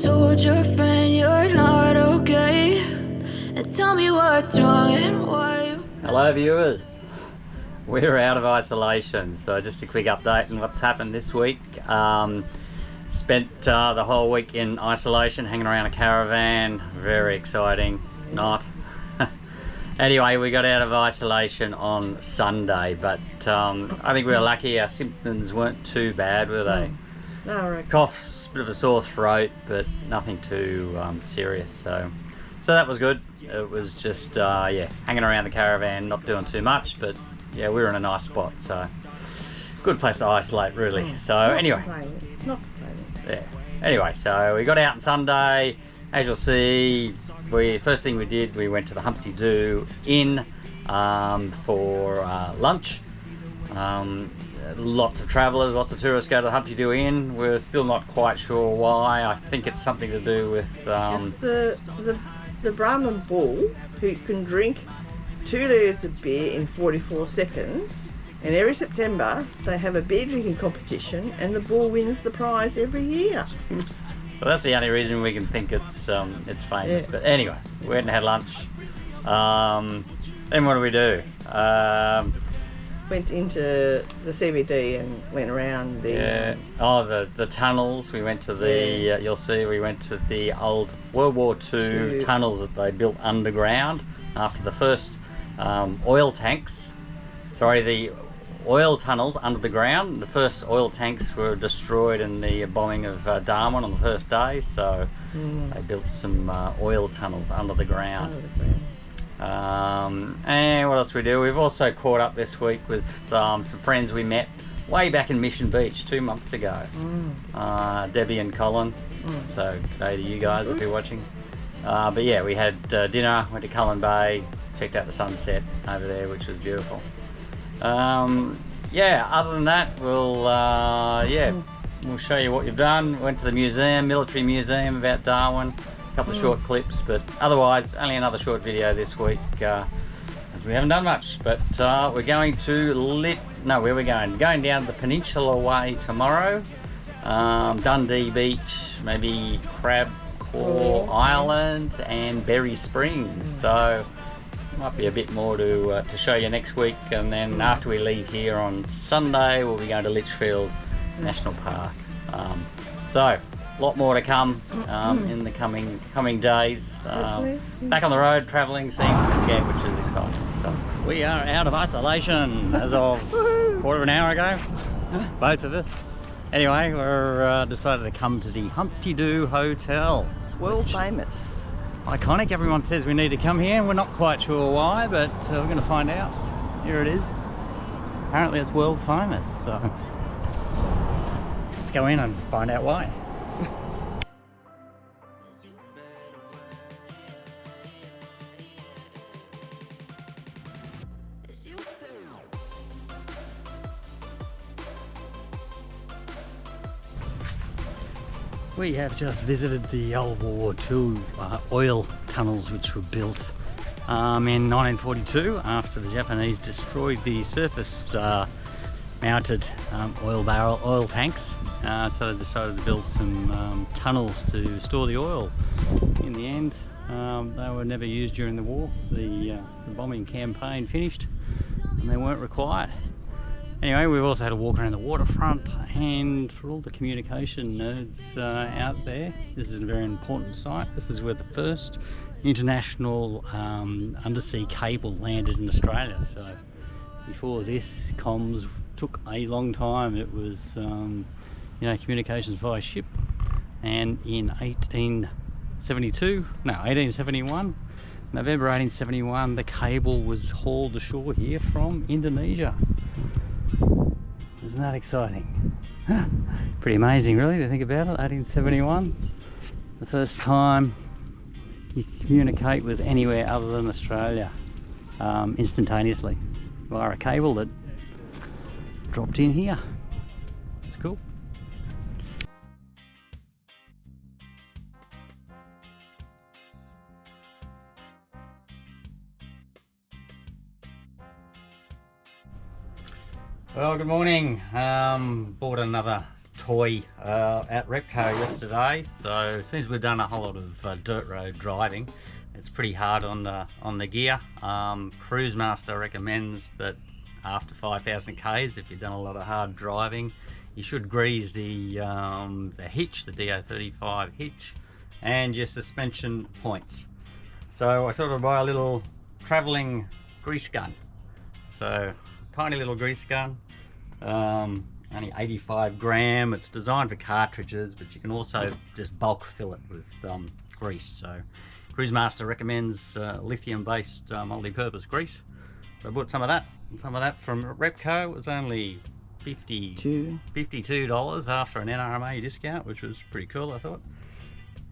told your friend you're not okay, and tell me what's wrong and why. Hello viewers, we're out of isolation, so just a quick update on what's happened this week. Spent the whole week in isolation, hanging around a caravan. Very exciting. Not. Anyway, we got out of isolation on Sunday, but I think we were lucky. Our symptoms weren't too bad, were they? No, right. Coughs, bit of a sore throat, but nothing too serious. So that was good. It was just yeah, hanging around the caravan, not doing too much, but yeah, we were in a nice spot, so good place to isolate, really. So anyway, Not complaining. yeah. Anyway, so we got out on Sunday. As you'll see, first thing we did, we went to the Humpty Doo Inn for lunch. Lots of travellers, lots of tourists go to the Humpty Doo Inn. We're still not quite sure why. I think it's something to do with The Brahman bull who can drink 2 litres of beer in 44 seconds, and every September they have a beer drinking competition, and the bull wins the prize every year. So that's the only reason we can think it's famous. Yeah. But anyway, we went and had lunch. Then what do we do? Went into the CBD and went around the... Yeah. Oh, the tunnels. We went to the. You'll see. We went to the old World War II tunnels that they built underground after the first oil tanks. Sorry, the oil tunnels under the ground. The first oil tanks were destroyed in the bombing of Darwin on the first day, so they built some oil tunnels under the ground. And what else we do? We've also caught up this week with some friends we met way back in Mission Beach 2 months ago. Debbie and Colin. So g'day to you guys if you're watching. But yeah, we had dinner, went to Cullen Bay, checked out the sunset over there, which was beautiful. Yeah, other than that, we'll show you what you've done. Went to the museum, military museum about Darwin. A couple of short clips, but otherwise only another short video this week, as we haven't done much. But we're going to where are we going? Going down the Peninsula Way tomorrow. Dundee Beach, maybe Crab Claw Island and Berry Springs. So might be a bit more to show you next week, and then after we leave here on Sunday, we'll be going to Litchfield National Park. So a lot more to come in the coming days. Back on the road, travelling, seeing this again, which is exciting. So we are out of isolation as of quarter of an hour ago, both of us. Anyway, we're decided to come to the Humpty Doo Hotel. It's world famous. Iconic. Everyone says we need to come here, and we're not quite sure why, but we're going to find out. Here it is. Apparently it's world famous, so let's go in and find out why. We have just visited the old World War II oil tunnels, which were built in 1942 after the Japanese destroyed the surface mounted oil tanks. So they decided to build some tunnels to store the oil. In the end, they were never used during the war. The bombing campaign finished and they weren't required. Anyway, we've also had a walk around the waterfront, and for all the communication nerds out there, this is a very important site. This is where the first international undersea cable landed in Australia. So before this, comms took a long time. It was communications via ship, and in 1871, November 1871, the cable was hauled ashore here from Indonesia. Isn't that exciting? Pretty amazing, really, to think about it. 1871, the first time you communicate with anywhere other than Australia instantaneously via a cable that dropped in here. It's cool. Well, good morning. Bought another toy at Repco yesterday. So since we've done a whole lot of dirt road driving, it's pretty hard on the gear. Cruise Master recommends that after 5,000 Ks, if you've done a lot of hard driving, you should grease the hitch, the DO35 hitch, and your suspension points. So I thought I'd buy a little travelling grease gun. So tiny little grease gun, only 85 gram. It's designed for cartridges, but you can also just bulk fill it with grease. So Cruise Master recommends lithium-based multi-purpose grease. So I bought some of that from Repco. It was only $52 after an NRMA discount, which was pretty cool, I thought.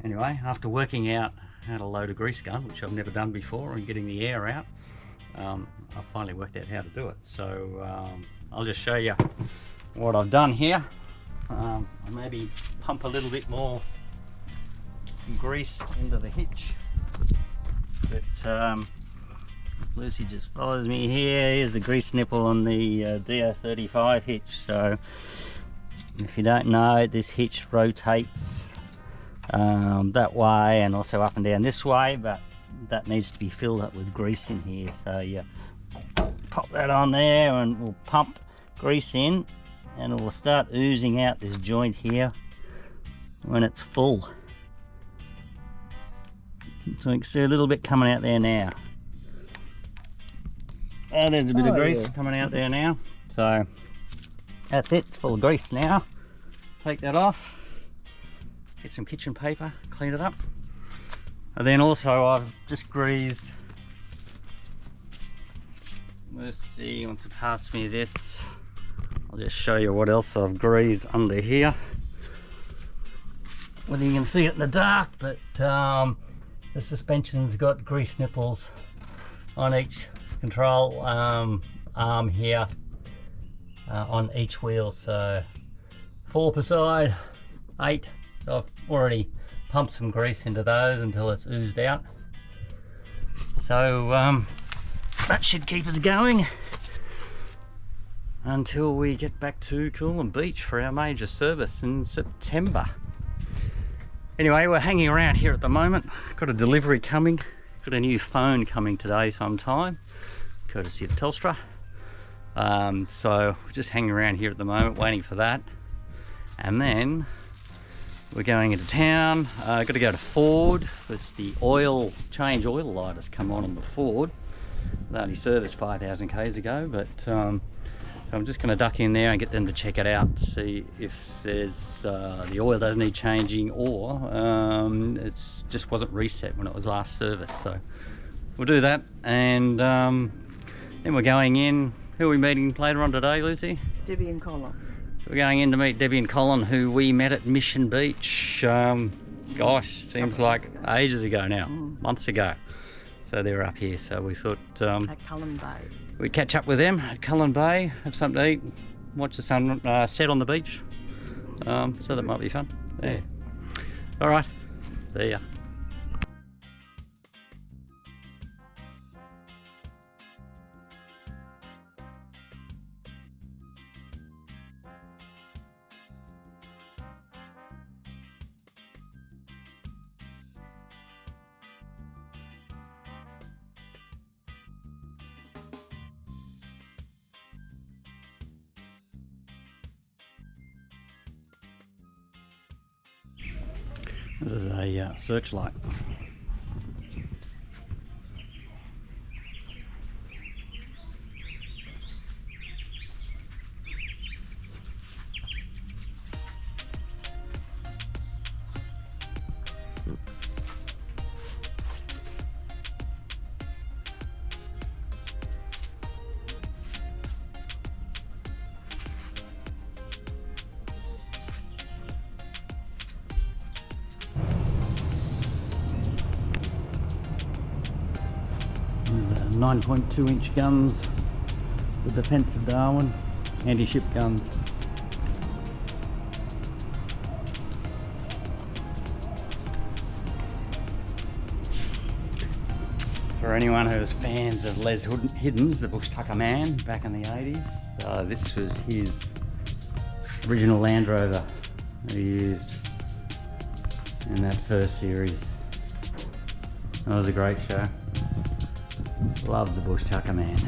Anyway, after working out how to load a grease gun, which I've never done before, and getting the air out, I finally worked out how to do it. So I'll just show you what I've done here. I'll maybe pump a little bit more grease into the hitch. But Lucy just follows me here. Here's the grease nipple on the DO35 hitch. So if you don't know, this hitch rotates that way and also up and down this way, but that needs to be filled up with grease in here. So you pop that on there and we'll pump grease in, and it will start oozing out this joint here when it's full. So you can see a little bit coming out there now. Oh, there's a bit of grease coming out there now. So that's it, it's full of grease now. Take that off, get some kitchen paper, clean it up. And then also I've just greased, let's see, wants to pass me this. I'll just show you what else I've greased under here. Whether you can see it in the dark, but the suspension's got grease nipples on each control arm here, on each wheel. So 4 per side, 8. So I've already pumped some grease into those until it's oozed out. So that should keep us going until we get back to Coolum Beach for our major service in September. Anyway, we're hanging around here at the moment. Got a delivery coming, got a new phone coming today sometime, courtesy of Telstra. So we're just hanging around here at the moment waiting for that, and then we're going into town. Got to go to Ford because the change oil light has come on the Ford. They only serviced 5,000 Ks ago, but so I'm just going to duck in there and get them to check it out, see if there's the oil does need changing, or it just wasn't reset when it was last serviced. So we'll do that, and then we're going in. Who are we meeting later on today, Lucy? Debbie and Colin. So we're going in to meet Debbie and Colin, who we met at Mission Beach. Gosh, seems like ages ago now, months ago. So they're up here, so we thought At Cullen Bay. we'd catch up with them at Cullen Bay, have something to eat, watch the sun set on the beach. So that might be fun. Yeah. All right, see ya. This is a searchlight. These are 9.2 inch guns with Defence of Darwin anti-ship guns. For anyone who's fans of Les Hiddens, the bush tucker man back in the 80s, this was his original Land Rover that he used in that first series. That was a great show. Love the bush tucker man.